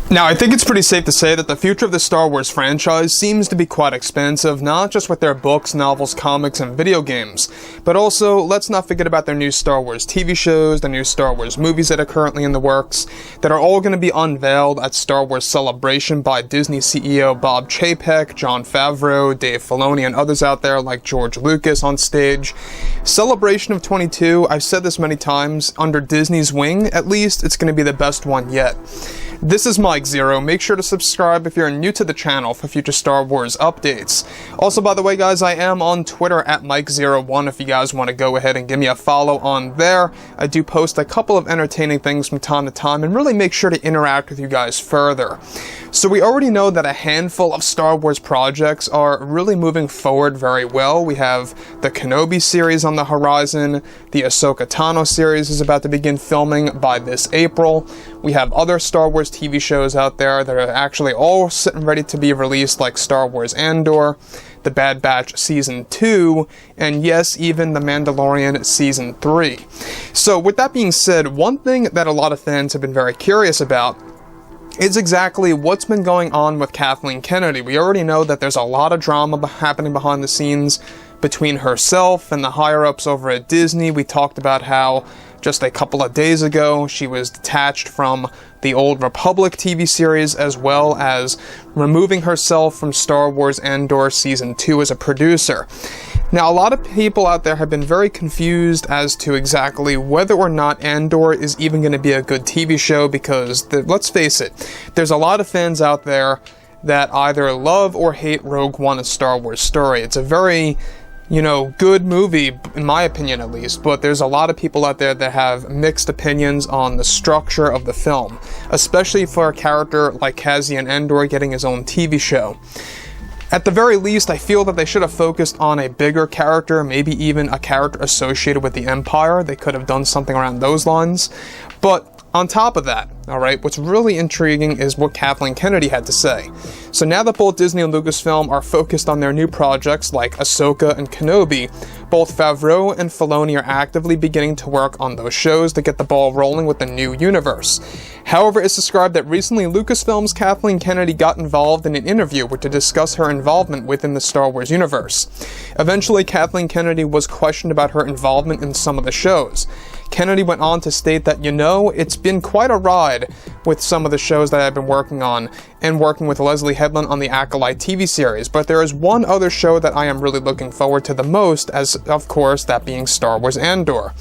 Now, I think it's pretty safe to say that the future of the Star Wars franchise seems to be quite expansive, not just with their books, novels, comics, and video games, but also, let's not forget about their new Star Wars TV shows, the new Star Wars movies that are currently in the works, that are all going to be unveiled at Star Wars Celebration by Disney CEO Bob Chapek, Jon Favreau, Dave Filoni, and others out there like George Lucas on stage. Celebration of 22, I've said this many times, under Disney's wing, at least, it's going to be the best one yet. This is Mike Zero. Make sure to subscribe if you're new to the channel for future Star Wars updates. Also, by the way, guys, I am on Twitter at Mike01 if you guys want to go ahead and give me a follow on there. I do post a couple of entertaining things from time to time and really make sure to interact with you guys further. So we already know that a handful of Star Wars projects are really moving forward very well. We have the Kenobi series on the horizon. The Ahsoka Tano series is about to begin filming by this April. We have other Star Wars TV shows out there that are actually all sitting ready to be released, like Star Wars Andor, The Bad Batch Season 2, and yes, even The Mandalorian Season 3. So with that being said, one thing that a lot of fans have been very curious about is exactly what's been going on with Kathleen Kennedy. We already know that there's a lot of drama happening behind the scenes between herself and the higher-ups over at Disney. We talked about how just a couple of days ago she was detached from the Old Republic TV series, as well as removing herself from Star Wars Andor Season 2 as a producer. Now, a lot of people out there have been very confused as to exactly whether or not Andor is even going to be a good TV show, because, let's face it, there's a lot of fans out there that either love or hate Rogue One, a Star Wars story. It's a very, good movie, in my opinion at least, but there's a lot of people out there that have mixed opinions on the structure of the film, especially for a character like Cassian Andor getting his own TV show. At the very least, I feel that they should have focused on a bigger character, maybe even a character associated with the Empire. They could have done something around those lines. But on top of that, alright, what's really intriguing is what Kathleen Kennedy had to say. So now that both Disney and Lucasfilm are focused on their new projects like Ahsoka and Kenobi, both Favreau and Filoni are actively beginning to work on those shows to get the ball rolling with the new universe. However, it's described that recently Lucasfilm's Kathleen Kennedy got involved in an interview to discuss her involvement within the Star Wars universe. Eventually, Kathleen Kennedy was questioned about her involvement in some of the shows. Kennedy went on to state that, it's been quite a ride with some of the shows that I've been working on, and working with Leslye Headland on the Acolyte TV series, but there is one other show that I am really looking forward to the most, as of course that being Star Wars Andor.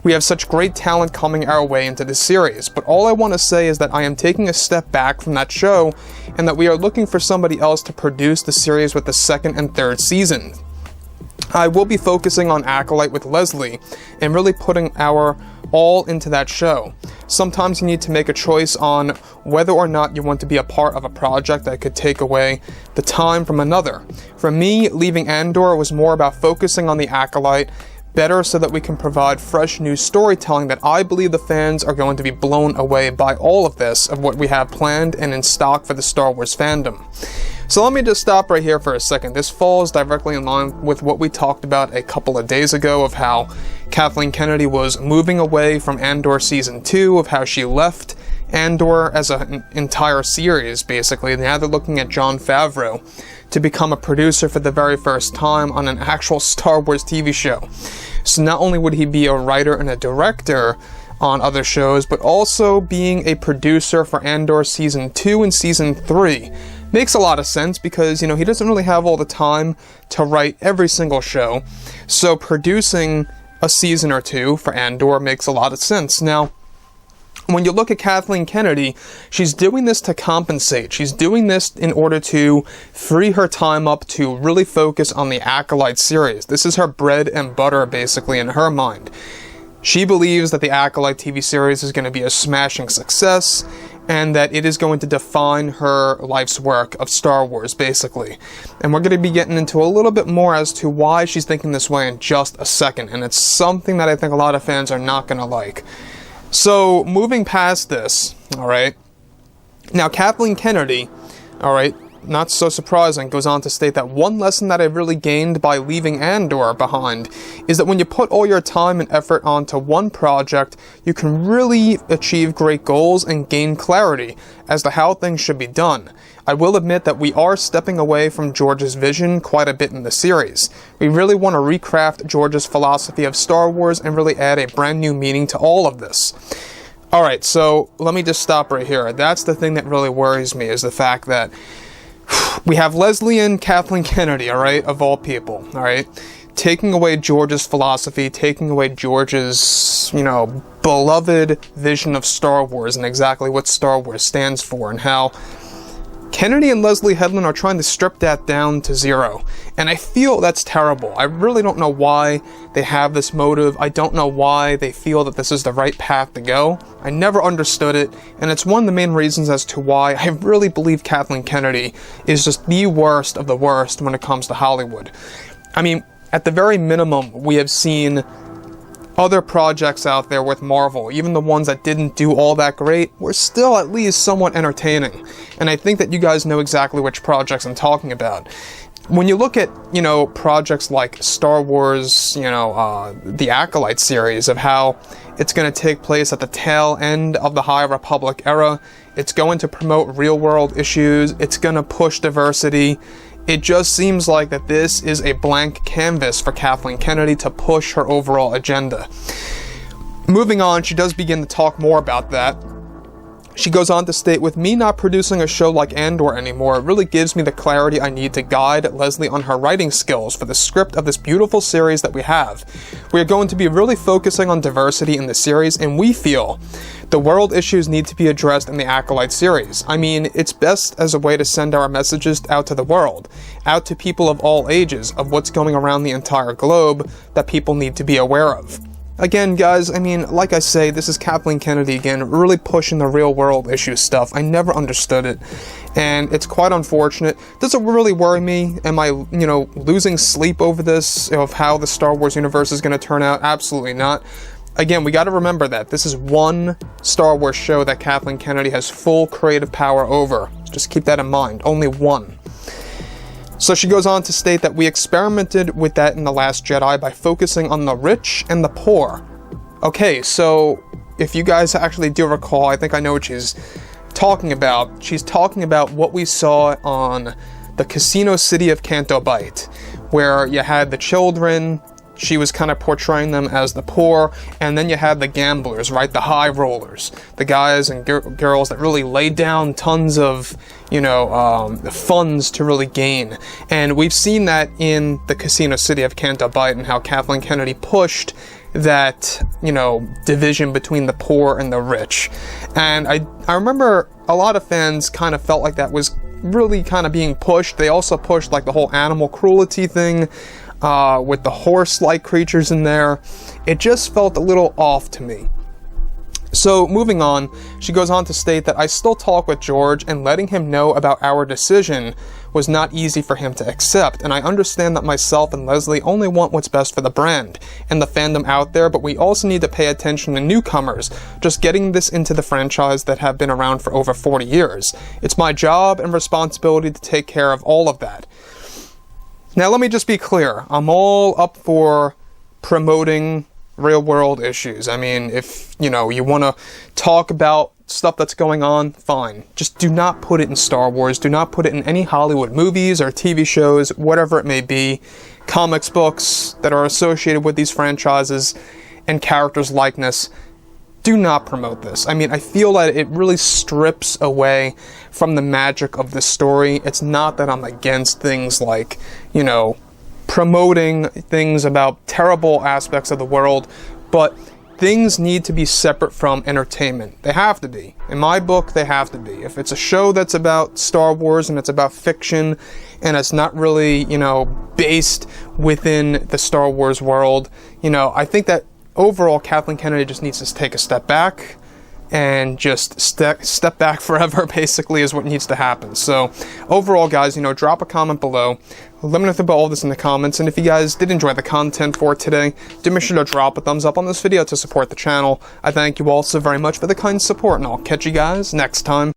We have such great talent coming our way into this series, but all I want to say is that I am taking a step back from that show, and that we are looking for somebody else to produce the series with the second and third season. I will be focusing on Acolyte with Leslye, and really putting our all into that show. Sometimes you need to make a choice on whether or not you want to be a part of a project that could take away the time from another. For me, leaving Andor was more about focusing on the Acolyte better, so that we can provide fresh new storytelling that I believe the fans are going to be blown away by all of this, of what we have planned and in stock for the Star Wars fandom. So let me just stop right here for a second. This falls directly in line with what we talked about a couple of days ago, of how Kathleen Kennedy was moving away from Andor Season 2, of how she left Andor as an entire series, basically. Now they're looking at Jon Favreau to become a producer for the very first time on an actual Star Wars TV show. So not only would he be a writer and a director on other shows, but also being a producer for Andor Season 2 and Season 3. Makes a lot of sense because, he doesn't really have all the time to write every single show, so producing a season or two for Andor makes a lot of sense. Now, when you look at Kathleen Kennedy, she's doing this to compensate. She's doing this in order to free her time up to really focus on the Acolyte series. This is her bread and butter, basically, in her mind. She believes that the Acolyte TV series is going to be a smashing success, and that it is going to define her life's work of Star Wars, basically. And we're going to be getting into a little bit more as to why she's thinking this way in just a second, and it's something that I think a lot of fans are not going to like. So, moving past this, alright, now Kathleen Kennedy, alright, not so surprising, goes on to state that one lesson that I really gained by leaving Andor behind is that when you put all your time and effort onto one project, you can really achieve great goals and gain clarity as to how things should be done. I will admit that we are stepping away from George's vision quite a bit in the series. We really want to recraft George's philosophy of Star Wars and really add a brand new meaning to all of this. Alright, so let me just stop right here. That's the thing that really worries me, is the fact that we have Leslye and Kathleen Kennedy, alright, of all people, alright, taking away George's philosophy, taking away George's, beloved vision of Star Wars and exactly what Star Wars stands for, and how Kennedy and Leslye Headland are trying to strip that down to zero. And I feel that's terrible. I really don't know why they have this motive. I don't know why they feel that this is the right path to go. I never understood it, and it's one of the main reasons as to why I really believe Kathleen Kennedy is just the worst of the worst when it comes to Hollywood. I mean, at the very minimum, we have seen other projects out there with Marvel, even the ones that didn't do all that great, were still at least somewhat entertaining. And I think that you guys know exactly which projects I'm talking about. When you look at, projects like Star Wars, the Acolyte series, of how it's going to take place at the tail end of the High Republic era, it's going to promote real-world issues, it's going to push diversity. It just seems like that this is a blank canvas for Kathleen Kennedy to push her overall agenda. Moving on, she does begin to talk more about that. She goes on to state, with me not producing a show like Andor anymore, it really gives me the clarity I need to guide Leslye on her writing skills for the script of this beautiful series that we have. We are going to be really focusing on diversity in the series, and we feel the world issues need to be addressed in the Acolyte series. I mean, it's best as a way to send our messages out to the world, out to people of all ages, of what's going around the entire globe that people need to be aware of. Again, guys, I mean, like I say, this is Kathleen Kennedy again, really pushing the real world issue stuff. I never understood it, and it's quite unfortunate. Does it really worry me? Am I, losing sleep over this, of how the Star Wars universe is going to turn out? Absolutely not. Again, we got to remember that this is one Star Wars show that Kathleen Kennedy has full creative power over. Just keep that in mind. Only one. So she goes on to state that we experimented with that in The Last Jedi by focusing on the rich and the poor. Okay, so if you guys actually do recall, I think I know what she's talking about. She's talking about what we saw on the casino city of Canto Bight, where you had the children. She was kind of portraying them as the poor, and then you had the gamblers, right? The high rollers, the guys and girls that really laid down tons of, funds to really gain. And we've seen that in the casino city of Canto Bight and how Kathleen Kennedy pushed that, division between the poor and the rich. And I remember a lot of fans kind of felt like that was really kind of being pushed. They also pushed like the whole animal cruelty thing, with the horse-like creatures in there. It just felt a little off to me. So, moving on, she goes on to state that I still talk with George, and letting him know about our decision was not easy for him to accept, and I understand that myself and Leslye only want what's best for the brand and the fandom out there, but we also need to pay attention to newcomers, just getting this into the franchise that have been around for over 40 years. It's my job and responsibility to take care of all of that. Now, let me just be clear. I'm all up for promoting real-world issues. I mean, if, you want to talk about stuff that's going on, fine. Just do not put it in Star Wars. Do not put it in any Hollywood movies or TV shows, whatever it may be, comics books that are associated with these franchises and characters' likeness. Do not promote this. I mean, I feel that it really strips away from the magic of the story. It's not that I'm against things like, promoting things about terrible aspects of the world, but things need to be separate from entertainment. They have to be. In my book, they have to be. If it's a show that's about Star Wars and it's about fiction and it's not really, based within the Star Wars world, I think that overall, Kathleen Kennedy just needs to take a step back and just step back forever, basically, is what needs to happen. So, overall, guys, drop a comment below. Let me know about all this in the comments, and if you guys did enjoy the content for today, do make sure to drop a thumbs up on this video to support the channel. I thank you all so very much for the kind support, and I'll catch you guys next time.